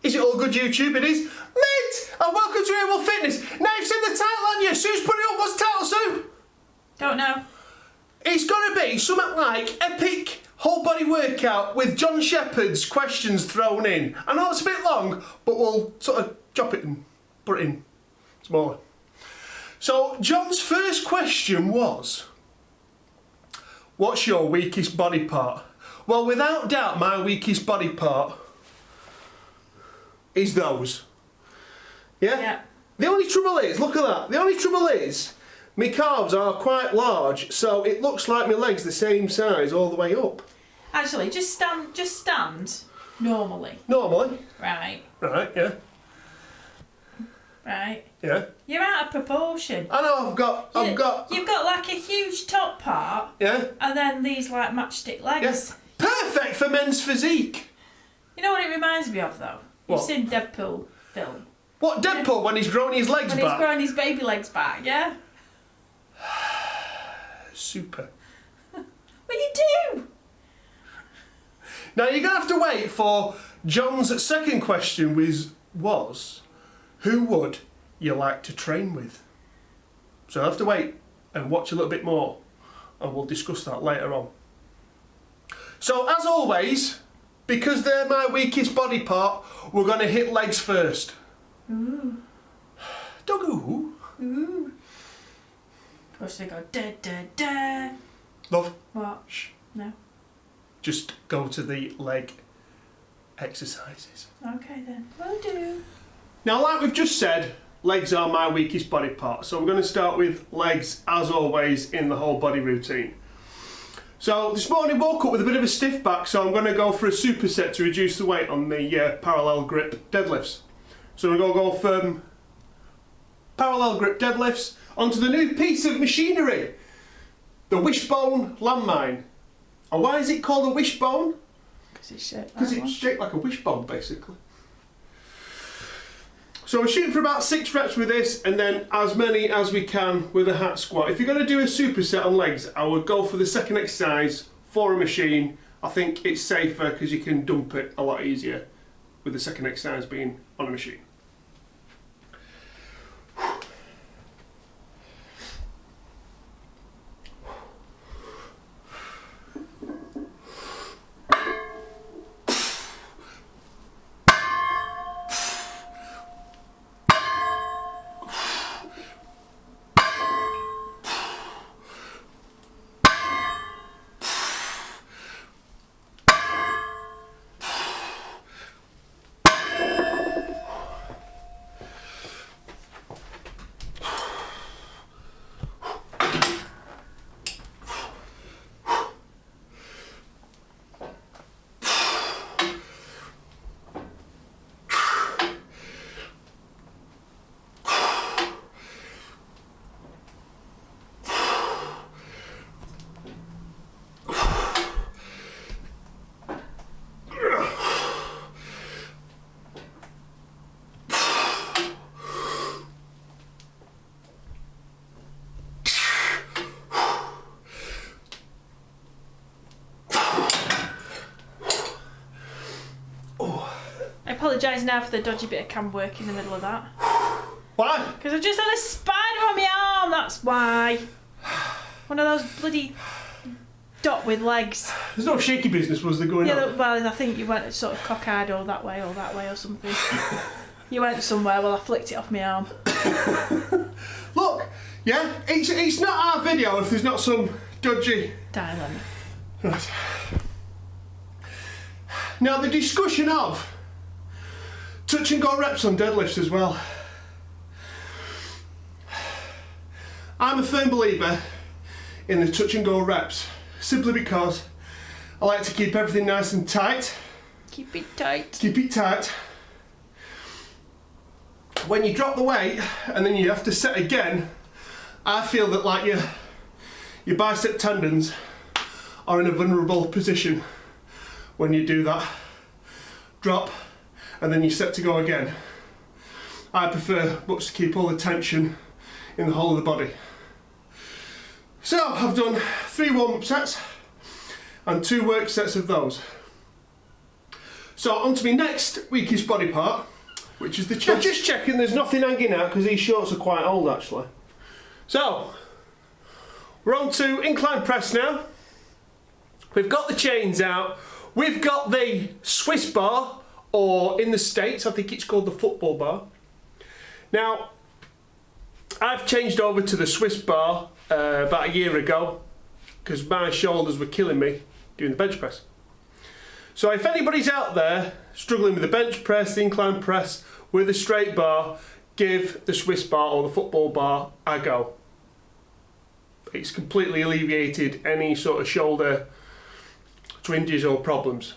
Is it all good, YouTube? It is. Mate, and welcome to Reeves Fitness. Now you've seen the title on you. Sue's put it up. What's the title, Sue? Don't know. It's going to be something like epic whole body workout with Jon Sheppard's questions thrown in. I know it's a bit long, but we'll sort of chop it and put it in smaller. So Jon's first question was, what's your weakest body part? Well, without doubt, my weakest body part is those. Yeah? Yeah. The only trouble is, look at that, the only trouble is, my calves are quite large, so it looks like my legs the same size all the way up. Actually, just stand normally. Normally. Right. Right, yeah. Right. Yeah. You're out of proportion. I know, I've got... You've got like a huge top part. Yeah. And then these like matchstick legs. Yes. Perfect for men's physique. You know what it reminds me of though? What? You've seen Deadpool film. What, Deadpool, when he's growing his legs When back? he's growing his baby legs back, yeah? Super. Well, you do! Now you're going to have to wait for Jon's second question was who would you like to train with? So I'll have to wait and watch a little bit more and we'll discuss that later on. So as always, because they're my weakest body part, we're going to hit legs first. Ooh. Don't go ooh. Ooh. Or should they go da da da? Love. What? Shh. No. Just go to the leg exercises. Okay then. Will do. Now, like we've just said, legs are my weakest body part. So we're going to start with legs, as always, in the whole body routine. So this morning woke up with a bit of a stiff back, so I'm going to go for a superset to reduce the weight on the parallel grip deadlifts. So we're going to go from parallel grip deadlifts onto the new piece of machinery, the wishbone landmine. And why is it called a wishbone? Because it's shaped Because it's shaped like a wishbone, basically. So we're shooting for about 6 reps with this, and then as many as we can with a hat squat. If you're going to do a superset on legs, I would go for the second exercise for a machine. I think it's safer because you can dump it a lot easier with the second exercise being on a machine. I apologise now for the dodgy bit of cam work in the middle of that. Why? Because I just had a spider on my arm, that's why. One of those bloody dot with legs. There's no shaky business, was there, going on? Yeah, well, I think you went sort of cockeyed or that way or something. You went somewhere, well, I flicked it off my arm. Look, yeah, it's not our video if there's not some dodgy... Dilemma. Right. Now the discussion of touch and go reps on deadlifts as well. I'm a firm believer in the touch and go reps simply because I like to keep everything nice and tight. Keep it tight. Keep it tight. When you drop the weight and then you have to set again, I feel that like your bicep tendons are in a vulnerable position when you do that. Drop and then you set to go again. I prefer much to keep all the tension in the whole of the body. So I've done 3 warm-up sets and 2 work sets of those. So on to my next weakest body part, which is the chest. I'm just checking there's nothing hanging out because these shorts are quite old actually. So, we're on to incline press now. We've got the chains out. We've got the Swiss bar, or in the States I think it's called the football bar. Now, I've changed over to the Swiss bar about a year ago because my shoulders were killing me doing the bench press. So if anybody's out there struggling with the bench press, the incline press, with a straight bar, give the Swiss bar or the football bar a go. It's completely alleviated any sort of shoulder twinges or problems.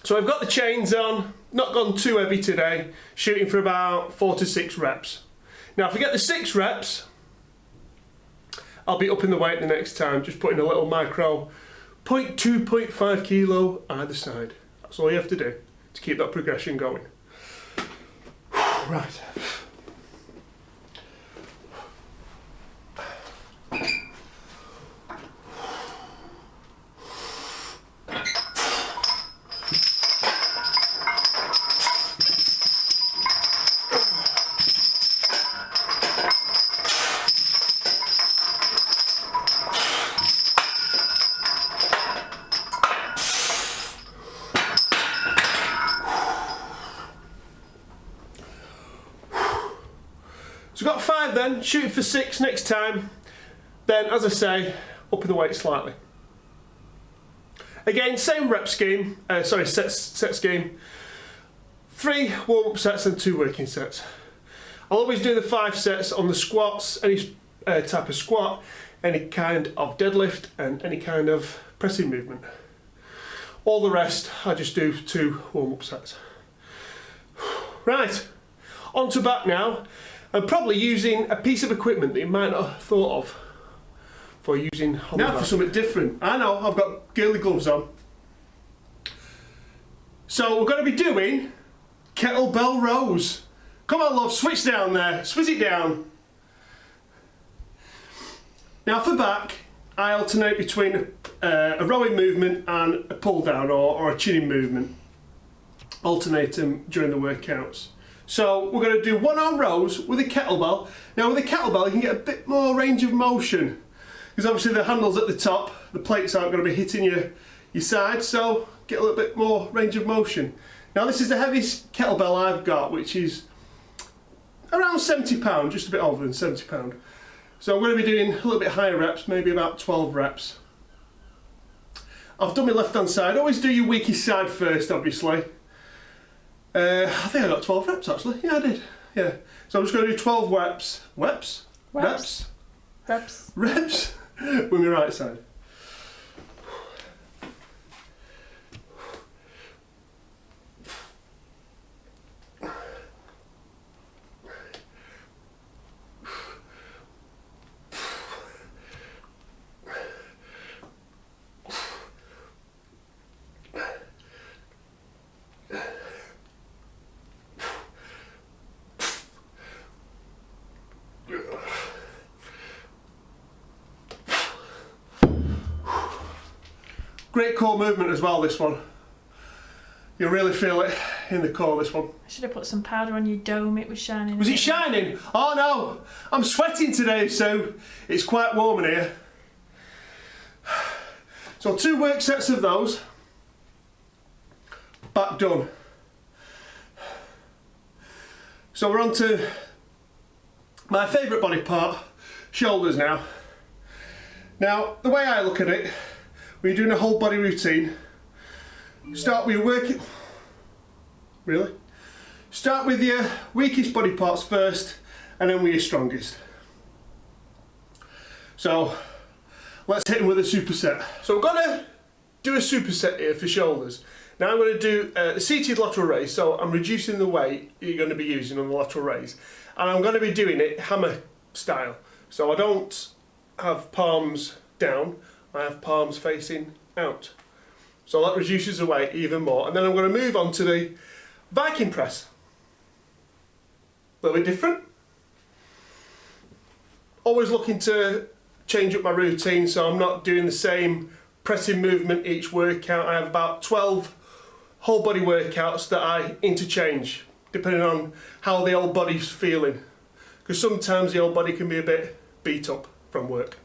So I've got the chains on, not gone too heavy today, shooting for about 4 to 6 reps. Now if I get the 6 reps, I'll be upping the weight the next time, just putting a little micro 0.2, 0.5 kilo either side. That's all you have to do to keep that progression going. Right. So we've got 5 then, shooting for 6 next time. Then, as I say, upping the weight slightly. Again, same rep scheme, set scheme. 3 warm-up sets and 2 working sets. I'll always do the 5 sets on the squats, any type of squat, any kind of deadlift and any kind of pressing movement. All the rest, I just do 2 warm-up sets. Right, on to back now. I'm probably using a piece of equipment that you might not have thought of for using on now the back. For something different. I know, I've got girly gloves on. So we're going to be doing kettlebell rows. Come on love, switch down there, swizz it down. Now for back, I alternate between a rowing movement and a pull down or a chinning movement. Alternate them during the workouts. So we're going to do 1 arm rows with a kettlebell. Now with a kettlebell you can get a bit more range of motion because obviously the handle's at the top, the plates aren't going to be hitting your side, so get a little bit more range of motion. Now this is the heaviest kettlebell I've got, which is around £70, just a bit over than £70. So I'm going to be doing a little bit higher reps, maybe about 12 reps. I've done my left hand side. Always do your weakest side first, obviously. I think I got 12 reps actually. Yeah, I did. Yeah. So I'm just going to do 12 reps. Reps with my right side. Great core movement as well, this one. You'll really feel it in the core, this one. I should have put some powder on your dome, it was shining. Was it shining? Oh no! I'm sweating today, so it's quite warm in here. So 2 work sets of those. Back done. So we're on to my favourite body part, shoulders now. Now, the way I look at it, when you're doing a whole body routine, start with your working. Really? Start with your weakest body parts first, and then with your strongest. So let's hit them with a superset. So we're gonna do a superset here for shoulders. Now I'm going to do a seated lateral raise, so I'm reducing the weight you're going to be using on the lateral raise, and I'm going to be doing it hammer style. So I don't have palms down, I have palms facing out. So that reduces the weight even more. And then I'm going to move on to the Viking press. A little bit different. Always looking to change up my routine, so I'm not doing the same pressing movement each workout. I have about 12 whole body workouts that I interchange depending on how the old body's feeling, because sometimes the old body can be a bit beat up from work.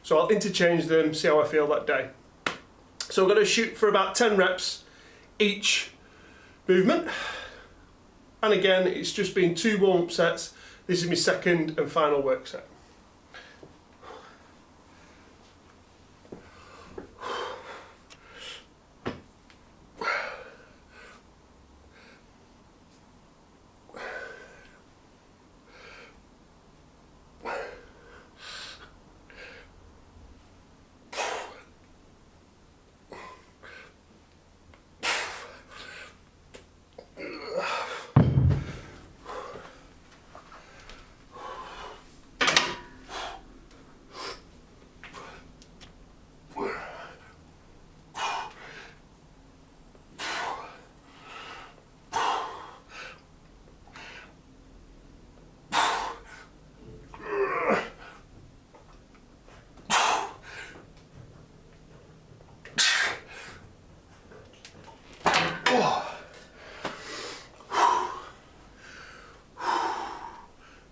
So I'll interchange them, see how I feel that day. So we're going to shoot for about 10 reps each movement, and again it's just been 2 warm-up sets. This is my second and final work set.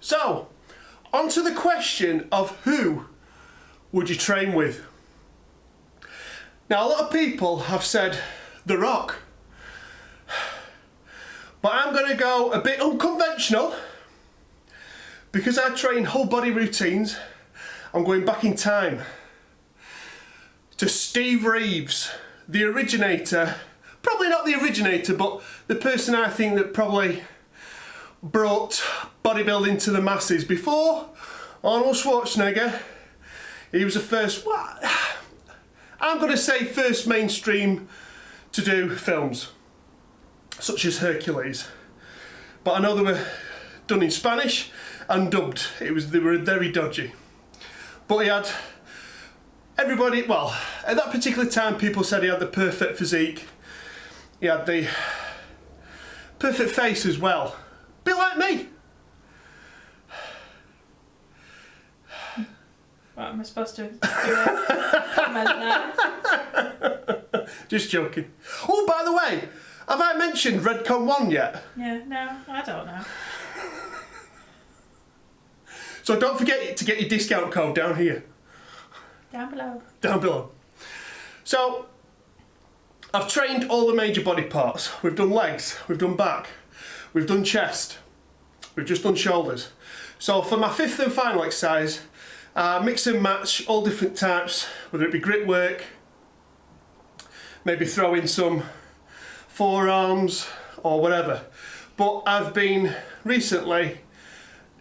So, on to the question of who would you train with? Now, a lot of people have said The Rock, but I'm going to go a bit unconventional because I train whole body routines. I'm going back in time to Steve Reeves, the originator, probably not the originator, but the person I think that probably brought bodybuilding to the masses. Before Arnold Schwarzenegger, he was the first, I'm going to say first mainstream to do films, such as Hercules. But I know they were done in Spanish and dubbed. They were very dodgy. But he had everybody, well, at that particular time people said he had the perfect physique. He had the perfect face as well. A bit like me. What am I supposed to do? A comment there? Just joking. Oh, by the way, have I mentioned Redcon 1 yet? Yeah, no, I don't know. So don't forget to get your discount code down here. Down below. Down below. So, I've trained all the major body parts. We've done legs, we've done back, we've done chest, we've just done shoulders. So for my 5th and final exercise, mix and match all different types, whether it be grip work, maybe throw in some forearms or whatever. But I've been recently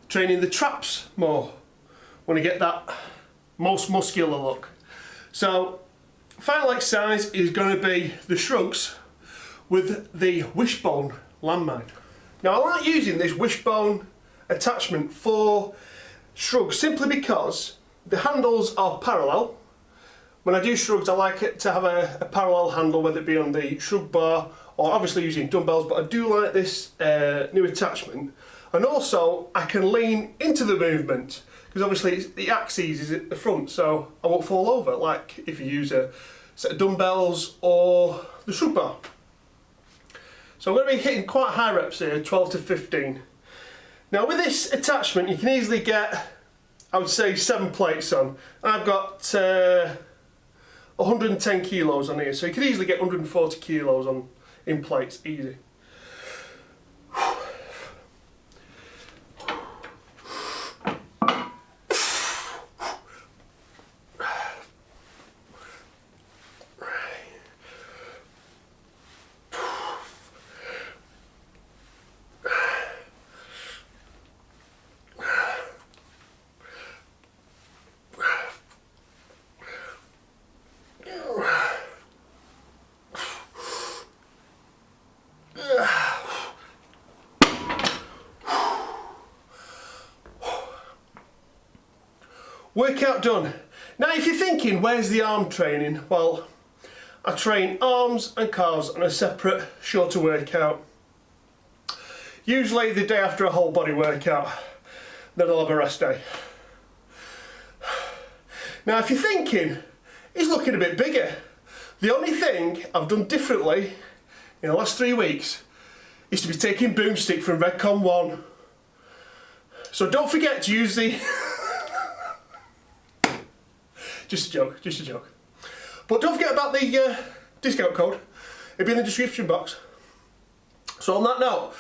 training the traps more. Want to get that most muscular look. So final exercise is going to be the shrugs with the wishbone landmine. Now I like using this wishbone attachment for shrugs simply because the handles are parallel. When I do shrugs, I like it to have a parallel handle, whether it be on the shrug bar or obviously using dumbbells, but I do like this new attachment. And also I can lean into the movement because obviously the axis is at the front, so I won't fall over like if you use a set of dumbbells or the shrug bar. So I'm going to be hitting quite high reps here, 12 to 15. Now with this attachment you can easily get, I would say, 7 plates on. I've got 110 kilos on here, so you can easily get 140 kilos on in plates, easy. Workout done. Now if you're thinking, where's the arm training? Well, I train arms and calves on a separate, shorter workout. Usually the day after a whole body workout, then I'll have a rest day. Now if you're thinking, he's looking a bit bigger. The only thing I've done differently in the last 3 weeks is to be taking Boomstick from Redcon 1. So don't forget to use the... just a joke. But don't forget about the discount code. It'll be in the description box. So on that note,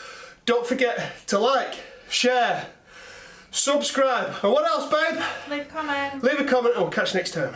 don't forget to like, share, subscribe, and what else, babe? Leave a comment. Leave a comment and we'll catch you next time.